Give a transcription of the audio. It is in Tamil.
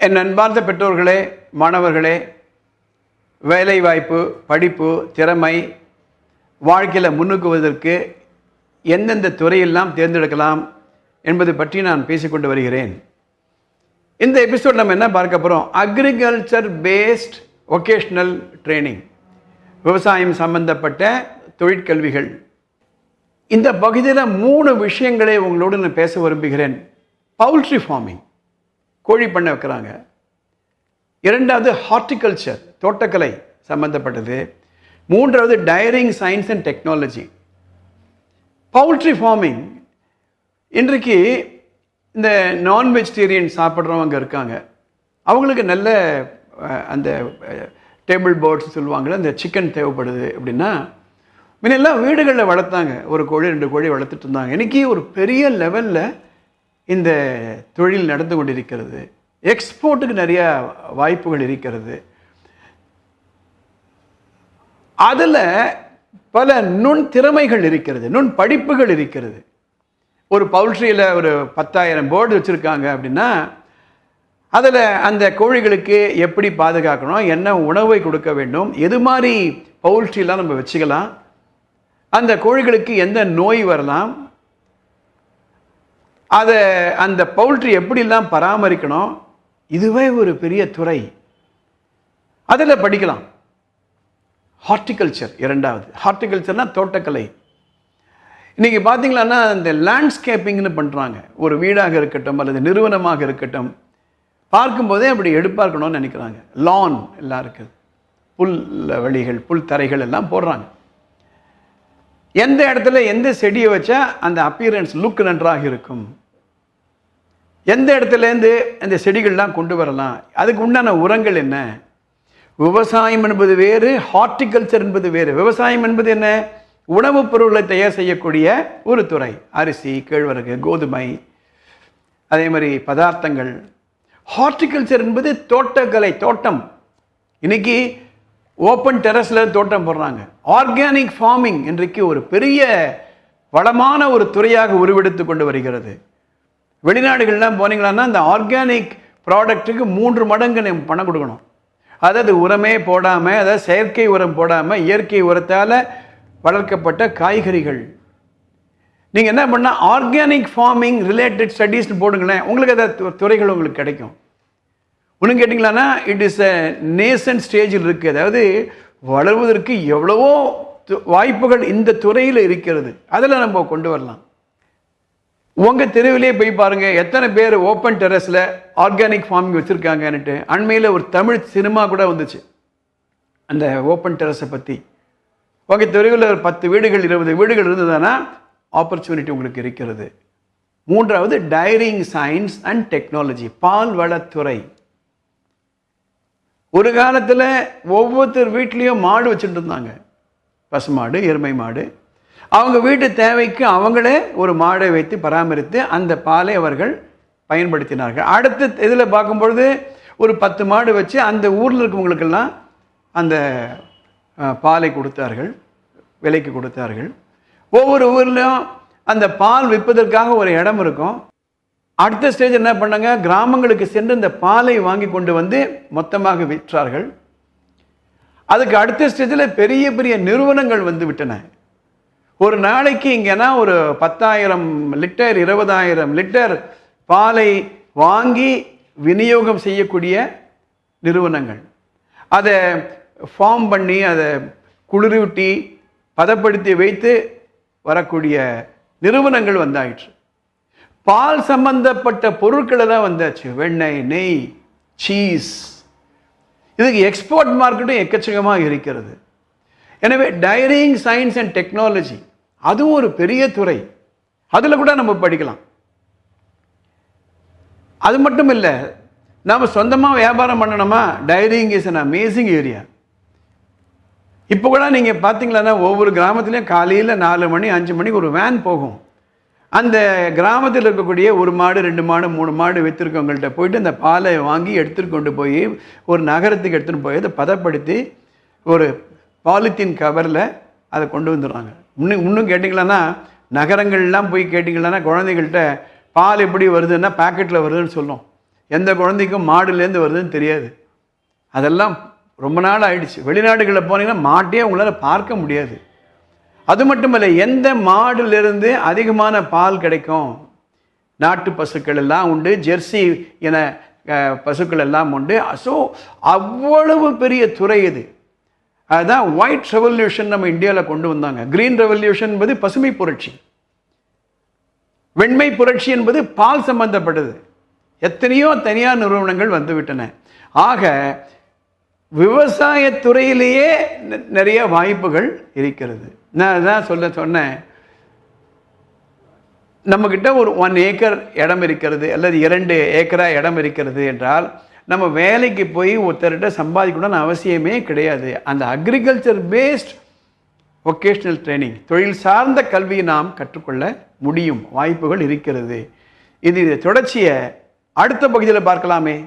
என் அன்பார்ந்த பெற்றோர்களே, மாணவர்களே, வேலைவாய்ப்பு, படிப்பு, திறமை, வாழ்க்கையில் முன்னுக்குவதற்கு எந்தெந்த துறையெல்லாம் தேர்ந்தெடுக்கலாம் என்பது பற்றி நான் பேசிக்கொண்டு வருகிறேன். இந்த எபிசோட் நம்ம என்ன பார்க்க போகிறோம்? அக்ரிகல்ச்சர் பேஸ்ட் வொகேஷ்னல் ட்ரைனிங், விவசாயம் சம்பந்தப்பட்ட தொழிற்கல்விகள். இந்த பகுதியில் 3 விஷயங்களை உங்களோடு நான் பேச விரும்புகிறேன். பவுல்ட்ரி ஃபார்மிங், கோழி பண்ணை வைக்கிறாங்க. 2வது ஹார்டிகல்ச்சர், தோட்டக்கலை சம்பந்தப்பட்டது. 3வது dairying science and technology. Poultry farming, இன்றைக்கு இந்த நான் வெஜிடேரியன் சாப்பிட்றவங்க இருக்காங்க, அவங்களுக்கு நல்ல அந்த டேபிள் போர்ட்ஸ் சொல்லுவாங்கள்ல, அந்த சிக்கன் தேவைப்படுது அப்படின்னா முன்னெல்லாம் வீடுகளில் வளர்த்தாங்க. ஒரு கோழி 2 கோழி வளர்த்துட்டு இருந்தாங்க. இன்றைக்கி ஒரு பெரிய லெவலில் இந்த தொழில் நடந்து கொண்டிருக்கிறது. எக்ஸ்போர்ட்டுக்கு நிறைய வாய்ப்புகள் இருக்கிறது. அதில் பல நுண் திறமைகள் இருக்கிறது, நுண் படிப்புகள் இருக்கிறது. ஒரு பவுல்ட்ரியில் ஒரு 10,000 போர்டு வச்சுருக்காங்க அப்படின்னா அதில் அந்த கோழிகளுக்கு எப்படி பாதுகாக்கணும், என்ன உணவை கொடுக்க வேண்டும், எது மாதிரி பவுல்ட்ரிலாம் நம்ம வச்சுக்கலாம், அந்த கோழிகளுக்கு எந்த நோய் வரலாம், அதை அந்த பவுல்ட்ரி எப்படிலாம் பராமரிக்கணும், இதுவே ஒரு பெரிய துறை. அதில் படிக்கலாம். ஹார்டிகல்ச்சர் 2வது. ஹார்டிகல்ச்சர்னால் தோட்டக்கலை. இன்றைக்கி பார்த்தீங்களான்னா இந்த லேண்ட்ஸ்கேப்பிங்னு பண்ணுறாங்க. ஒரு வீடாக இருக்கட்டும் அல்லது நிறுவனமாக இருக்கட்டும், பார்க்கும்போதே அப்படி எடுப்பார்க்கணும்னு நினைக்கிறாங்க. லான் எல்லாம் இருக்குது, புல் வழிகள், புல் தரைகள் எல்லாம் போடுறாங்க. எந்த இடத்துல எந்த செடியை வச்சா அந்த அப்பியரன்ஸ், லுக் நன்றாக இருக்கும், எந்த இடத்துலேருந்து அந்த செடிகள்லாம் கொண்டு வரலாம், அதுக்கு உண்டான உரங்கள் என்ன. விவசாயம் என்பது வேறு, ஹார்டிகல்ச்சர் என்பது வேறு. விவசாயம் என்பது என்ன? உணவுப் பொருட்களை தயார் செய்யக்கூடிய ஒரு துறை. அரிசி, கேழ்வரகு, கோதுமை, அதே மாதிரி பதார்த்தங்கள். ஹார்டிகல்ச்சர் என்பது தோட்டக்கலை, தோட்டம். இன்னைக்கு ஓப்பன் டெரஸில் தோட்டம் போடுறாங்க. ஆர்கானிக் ஃபார்மிங் இன்றைக்கு ஒரு பெரிய வளமான ஒரு துறையாக உருவெடுத்து கொண்டு வருகிறது. வெளிநாடுகள்லாம் போனீங்களான்னா அந்த ஆர்கானிக் ப்ராடக்ட்டுக்கு 3 மடங்கு நம்ம பணம் கொடுக்கணும். அதாவது உரமே போடாமல், அதாவது செயற்கை உரம் போடாமல் இயற்கை உரத்தால் வளர்க்கப்பட்ட காய்கறிகள். நீங்கள் என்ன பண்ணால் ஆர்கானிக் ஃபார்மிங் ரிலேட்டட் ஸ்டடீஸ்னு போடுங்களேன், உங்களுக்கு அந்த துறைகள் உங்களுக்கு கிடைக்கும். ஒன்றும் கேட்டிங்களான்னா இட் இஸ் அ நேசன்ட் ஸ்டேஜில் இருக்குது. அதாவது வளர்வதற்கு எவ்வளவோ வாய்ப்புகள் இந்த துறையில் இருக்கிறது. அதில் நம்ம கொண்டு வரலாம். உங்கள் தெருவிலே போய் பாருங்கள், எத்தனை பேர் ஓப்பன் டெரஸில் ஆர்கானிக் ஃபார்மிங் வச்சுருக்காங்கன்னுட்டு. அண்மையில் ஒரு தமிழ் சினிமா கூட வந்துச்சு அந்த ஓப்பன் டெரஸை பற்றி. உங்கள் தெருவில் ஒரு 10 வீடுகள் 20 வீடுகள் இருந்ததுன்னா ஆப்பர்ச்சுனிட்டி உங்களுக்கு இருக்கிறது. 3வது டைரிங் சயின்ஸ் அண்ட் டெக்னாலஜி, பால் வளத்துறை. ஒரு காலத்தில் ஒவ்வொருத்தர் வீட்லேயும் மாடு வச்சுட்டு இருந்தாங்க, பசுமாடு, எருமை மாடு. அவங்க வீட்டு தேவைக்கு அவங்களே ஒரு மாடை வைத்து பராமரித்து அந்த பாலை அவர்கள் பயன்படுத்தினார்கள். அடுத்த இதில் பார்க்கும்பொழுது ஒரு 10 மாடு வச்சு அந்த ஊரில் இருக்கவங்களுக்கெல்லாம் அந்த பாலை கொடுத்தார்கள், விலைக்கு கொடுத்தார்கள். ஒவ்வொரு ஊர்லேயும் அந்த பால் விற்பதற்காக ஒரு இடம் இருக்கும். அடுத்த ஸ்டேஜ் என்ன பண்ணாங்க, கிராமங்களுக்கு சென்று இந்த பாலை வாங்கி கொண்டு வந்து மொத்தமாக விற்றார்கள். அதுக்கு அடுத்த ஸ்டேஜில் பெரிய பெரிய நிறுவனங்கள் வந்து விட்டன. ஒரு நாளைக்கு இங்கேனா ஒரு 10,000 லிட்டர் 20,000 லிட்டர் பாலை வாங்கி விநியோகம் செய்யக்கூடிய நிறுவனங்கள், அதை ஃபார்ம் பண்ணி அதை குளிரூட்டி பதப்படுத்தி வைத்து வரக்கூடிய நிறுவனங்கள் வந்தாயிற்று. பால் சம்பந்தப்பட்ட பொருட்களை தான் வந்தாச்சு. வெண்ணெய், நெய், சீஸ். இதுக்கு எக்ஸ்போர்ட் மார்க்கெட்டும் எக்கச்சக்கமாக இருக்கிறது. எனவே டைரிங் சயின்ஸ் அண்ட் டெக்னாலஜி அதுவும் ஒரு பெரிய துறை. அதில் கூட நம்ம படிக்கலாம். அது மட்டும் இல்லை, நாம் சொந்தமாக வியாபாரம் பண்ணணுமா, tiring is an amazing area. இப்போ கூட நீங்கள் பார்த்தீங்களன்னா ஒவ்வொரு கிராமத்துலேயும் காலையில் 4 மணி 5 மணிக்கு ஒரு வேன் போகும். அந்த கிராமத்தில் இருக்கக்கூடிய 1 மாடு 2 மாடு 3 மாடு வைத்திருக்கவங்கள்ட்ட போயிட்டு அந்த பாலை வாங்கி எடுத்துகிட்டு கொண்டு போய் ஒரு நகரத்துக்கு எடுத்துகிட்டு போய் அதை பதப்படுத்தி ஒரு பாலித்தீன் கவரில் அதை கொண்டு வந்துடுறாங்க. இன்னும் கேட்டிங்களன்னா நகரங்கள்லாம் போய் கேட்டிங்கன்னா குழந்தைகள்கிட்ட பால் எப்படி வருதுன்னா பேக்கெட்டில் வருதுன்னு சொல்லும். எந்த குழந்தைக்கும் மாடுலேருந்து வருதுன்னு தெரியாது. அதெல்லாம் ரொம்ப நாள் ஆயிடுச்சு. வெளிநாடுகளில் போனீங்கன்னா மாட்டையே உங்களால் பார்க்க முடியாது. அது மட்டுமல்ல, எந்த மாடுலேருந்து அதிகமான பால் கிடைக்கும்? நாட்டு பசுக்கள் எல்லாம் உண்டு, ஜெர்சி என பசுக்கள் எல்லாம் உண்டு. ஸோ அவ்வளவு பெரிய துறை இது. அதுதான் ஒயிட் ரெவல்யூஷன் நம்ம இந்தியாவில் கொண்டு வந்தாங்க. கிரீன் ரெவல்யூஷன் என்பது பசுமை புரட்சி, வெண்மை புரட்சி என்பது பால் சம்பந்தப்பட்டது. எத்தனையோ தனியார் நிறுவனங்கள் வந்துவிட்டன. ஆக விவசாயத்துறையிலேயே நிறைய வாய்ப்புகள் இருக்கிறது. நான் அதான் சொன்னேன், நம்மக்கிட்ட ஒரு 1 ஏக்கர் இடம் இருக்கிறது அல்லது 2 ஏக்கரா இடம் இருக்கிறது என்றால் நம்ம வேலைக்கு போய் ஒருத்தர்கிட்ட சம்பாதிக்கணும்னு அவசியமே கிடையாது. அந்த அக்ரிகல்ச்சர் பேஸ்ட் வொகேஷ்னல் ட்ரைனிங், தொழில் சார்ந்த கல்வியை நாம் கற்றுக்கொள்ள முடியும், வாய்ப்புகள் இருக்கிறது. இது தொடர்ச்சியை அடுத்த பகுதியில் பார்க்கலாமே.